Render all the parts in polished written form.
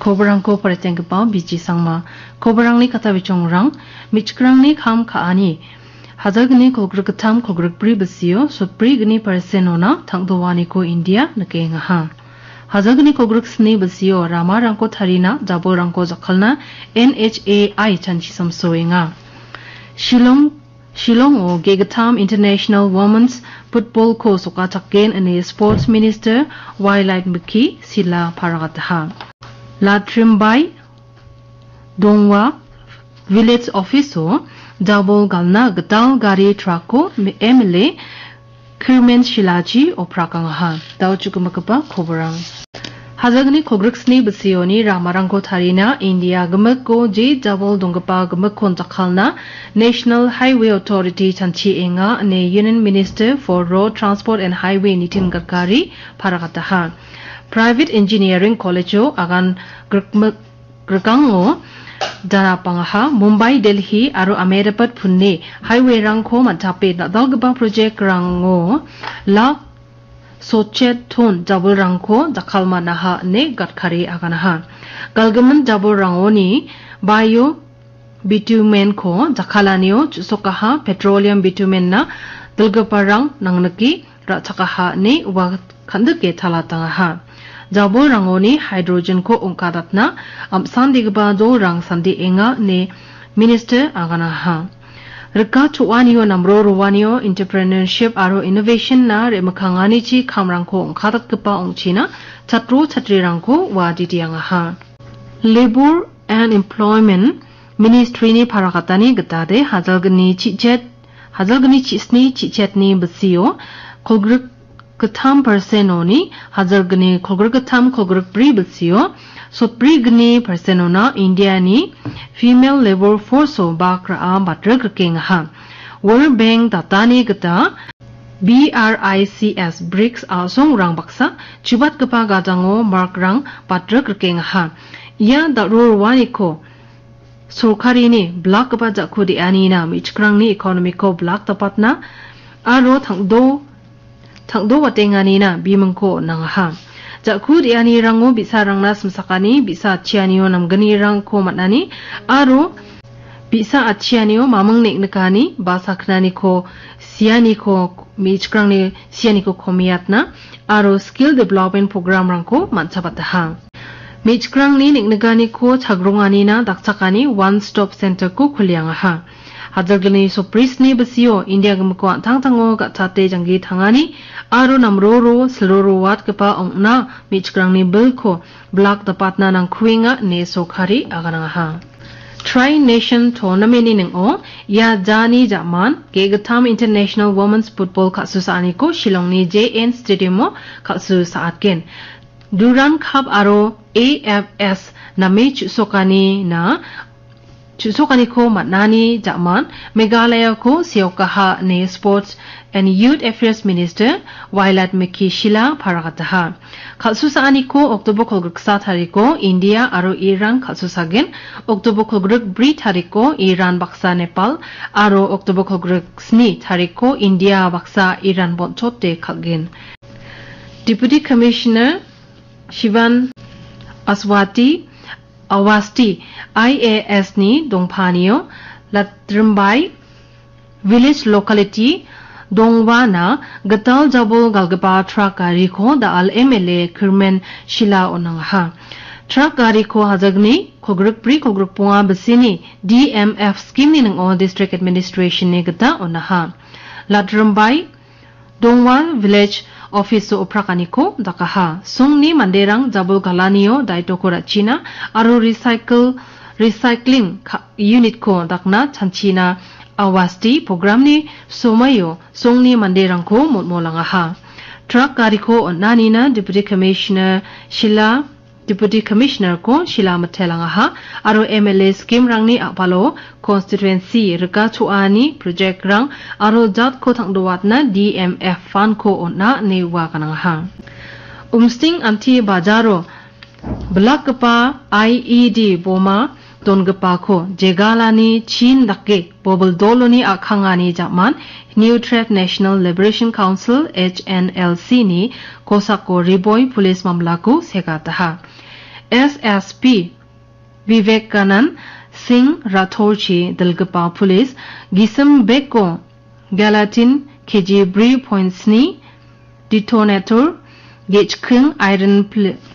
kobrang ko pareteng ke pau biji sangma kobrang ni kata bichong rang michkrang ni kham khaani hazagni kogruk tham kogruk pri basio so pri gni persenona thangdowani ko India nake nga ha hazagni kogruk sni basio rama rangko tharina jabo rangko jakhalna NHAI chanchi samsoenga Shillong o Gegatam International Women's Football ko soka chakken ane Sports Minister Wildlife Miki Sila Paragataha Latrimbai Dongwa Village Office o Double Galna Gatal Gari Trako MLA Kirmen Shilaji o Prakangaha Dauchukumakapa Kobarang Hazagni Kogrixni Basioni Ramarangko Tharina India Gamako J Double Dongapa Gamakon Takalna National Highway Authority Chanchi Enga Ne Union Minister for Road Transport and Highway Nitin Gadkari Paragataha Private Engineering College Agan Grakango Dana Pangaha Mumbai Delhi Aro Ahmedabad Pune Highway Rangko Matape Dalgaba Project Rango La Sochet Thon Double Rangko Dakalma Naha Ne Gadkari Aganaha Galgaman Double Rangoni Bio Bitumen Ko Dakalanio Sokaha Petroleum Bitumen Na Dalgaparang Nangnaki Ratakaha Ne Wa Kandake Talatangaha Double Rangoni Hydrogen Ko Unkadatna Sandigba Do Rang Sandi Enga Ne Minister Aganaha Rika Chuanio Namro Ruanio Entrepreneurship Aro Innovation Na Remakangani Chi Kamrangko Unkadat Kapa Ungchina Chatru Chatrirangko Waditiangaha Labor and Employment Ministry ni Parakatani Gatade Hazalgani Chisni Chichetni Basio Kogruk Katam Persenoni Hazalgani Kogruk Kogruk Pri Basio So Prigni Persenona India ni Female Labor Force o Bakra Batrag King ha World Bank Tatani Gata BRICS BRICS Asong Rang Baksa Chubat Kapa Gadango Mark Rang Batrag King ha Ya Darur Waniko Sokarini Black Kapa Jakudi Anina Michkrang ni Economico Black Tapatna Aro Tangdo Watenganina Bimangko Nangaha Jakudi ani rango bisa rangna samsakani bisa chianio namgani rangko matnani aro bisa achianio mamang neknekani basaknani ko siani ko michkrangni siani ko komiatna aro skill development program rangko manchapataha michkrangni neknekani ko chagrongani na dakchakani one stop center ko khuliangaha Hazagani so prisni basio India gamko tangtango gatate jangi thangani aro namroro sloro wat kapa ongna michkrangni bilko black the patna nang khuinga ne sokhari agananga Tri Nation Tournament ning o ya jani jaman Gegatam International Women's Football khasusani ko Shillong ni JN Stadium khasu saatken Duran Cup aro AFS na match sokani na Chusokani ko matnani jaman Meghalaya ko Siokaha ne Sports and Youth Affairs Minister Wailat Miki Shila Paragataha Khalsusaani ko October Kolgruk Thariko India aro Iran Khalsusagen October Kolgruk Bri Thariko Iran Baksa Nepal aro October Kolgruk Sni Thariko India Baksa Iran Bonchote Khalgen Deputy Commissioner Shivan Awasti IAS ni Dongpanio Latrimbai Village Locality Dongwana Gatal Jabo Galgaba Truck Gariko da Al MLA Kirmen Shila Onangha Truck Gariko Hazagni Kogruk Pri Kogruk Punga Basini DMF Scheme ni ng District Administration ni Gata Onaha Latrimbai Dongwan Village Office o Prakaniko Dakaha Songni Manderang Jabo Galanio Daitokora China Aro Recycling Unit ko Dakna Chanchina Awasti Program ni Somayo Songni Manderang ko Motmolangaha Truck Gariko Nanina Deputy Commissioner ko Shila Matelangaha Aro MLA Scheme Rangni Apalo Constituency Rika Chuani Project Rang Aro Jat ko Tangdowatna DMF Fund ko Onna Newa Kanangaha Umsting Anti Bajaro Blakapa IED Boma Dongapa ko Jegalani Chin Dake Bobble Doloni Akhangani Jaman New Threat National Liberation Council HNLC ni Kosako Riboy Police Mamlako Segataha SSP Vivekanand Singh Rathorchi Dalgapa Police Gisam Beko Galatin KG.Sni Detonator Gage Kring Iron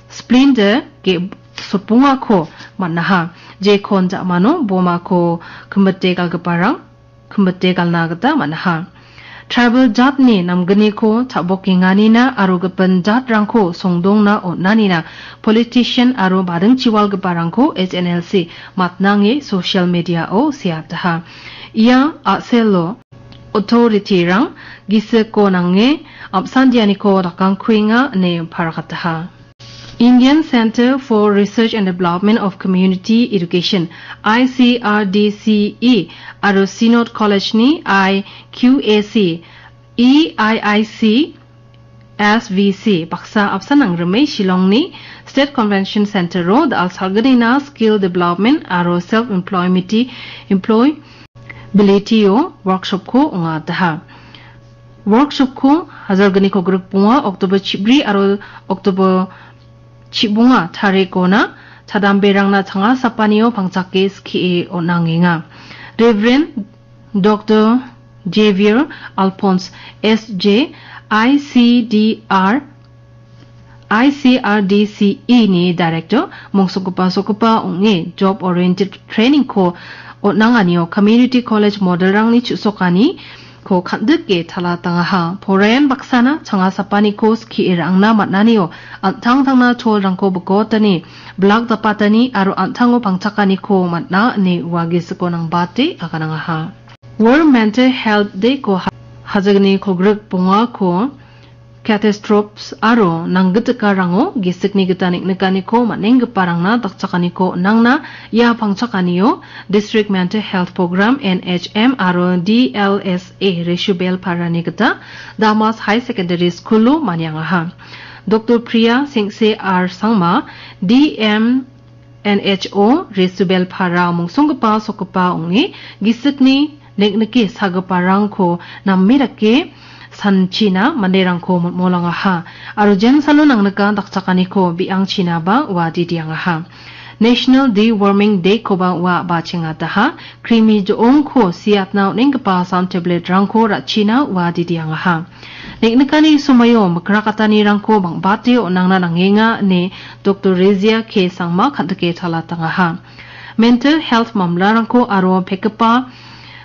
Splinter Ge Supunga Ko Manaha J Kon Jamano Boma Ko Kumbate Galgaparang Kumbate Galnagata Manaha Tribal Jatni Namgani Ko Tabokinganina Arugapan Jat Ranko Songdongna O Nanina Politician Aru Badang Chiwal Gaparangko HNLC Matnangi Social Media O Siataha Ia Atselo Authority Rang Gise Ko Nange Absandianiko Rakang Kuinga Ne Parakataha Indian Center for Research and Development of Community Education ICRDCE Aru Synod College ni IQAC EIIC SVC Baksa Absanang Rame Shillong ni State Convention Center Ro the Alsalgadina Skill Development Aru Self-Employability O Workshop ko unga daha Workshop ko Hazargani ko group punga October Chibri Aru October Chibunga Tarekona Tadamberang na Tanga Sapanio Pangchakes Ki Onanginga Reverend Dr. Javier Alphonse SJ ICRDCE ni Director Mongsokupa Unge Job Oriented Training Ko Onanganio Community College Model Rang ni Chusokani Ko Kandike Talatangaha Poren Baksana Changa Sapani Ko Ski Irangna Matnanio Antang Tangna Chol Rangko Bogotani Black Dapatani Aru Antango Pangchakani Ko Matna ni Wagisiko Nang Bate Akanangaha World Mental Health Day Ko Hazagni Ko Gruk Bunga Ko Catastrophes Aru Nanggitaka Rango Gisikni Gitanik Nikaniko Maneng Parangna Takchakaniko Nangna Ya Pangchakanio District Mental Health Program NHM Aru DLSA Reshubel Paranigata Damas High Secondary School Manyangaha Dr. Priya Singse R. Sangma DMNHO Reshubel Para Mungsungapa Sokupa Ungi Gisikni Nekniki Sagaparangko Namirake Sanchina Manderangko Molangaha Arujen Salunang Naga Dakchakaniko Biang China Ba Wadi Diangaha National Deworming Day Koba Wa Bachingataha Creamy Joong Ko Siatna Ningpa Sound Tablet Ranko Rachina Wadi Diangaha Neknikani Sumayo Makrakatani Ranko Bang Bati Onangna Nangenga Ne Dr. Rezia K. Sangma Kantake Talatangaha Mental Health Mamla Ranko Aro Pekapa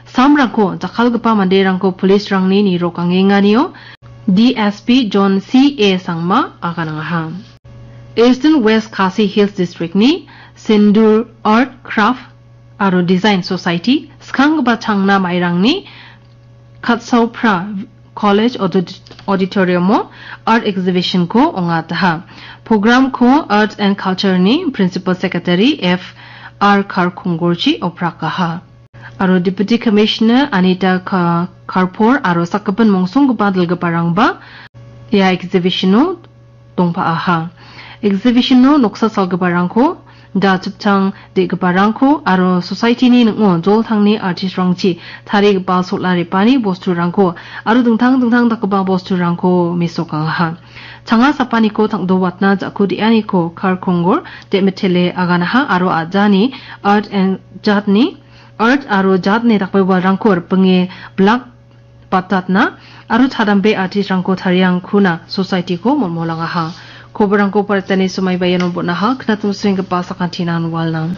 Samrangko Jakalgapa Manderangko Police Rangni ni Rokangenganio DSP John C.A. Sangma Akanangaha Eastern West Khasi Hills District ni Sindur Art Craft Aro Design Society Skangba Changna Mairangni Katsopra College Auditorium Art Exhibition ko ongataha Program ko Arts and Culture ni Principal Secretary F. R. Karkungorchi Oprakaha Aro Deputy Commissioner Anita Karpor Aro Sakapan Mongsung Badal Gaparangba Ya Exhibitionu Tongpa Aha Exhibitionu Noksa Salgabarangko Da Chupchang De Gaparangko Aro Society ni Ngo Jol Thangni Artist Rangchi Thari Gapa Sotlari Pani Bostu Rangko Aro Dungthang Dakaba Bostu Rangko Misokang Aha Changa Sapani ko Tangdo Watna Jakudi Aniko Karkongor De Metele Aganaha Aro Ajani Art and Jatni Art Aro Jatne Takwa Rankor Penge Black Patatna Aro Thadambe Artist Ranko Thariang Kuna Society ko Molangaha Kobarangko Paratani Sumay Bayan Bonaha Knatum Swing Pasakantinan Walnam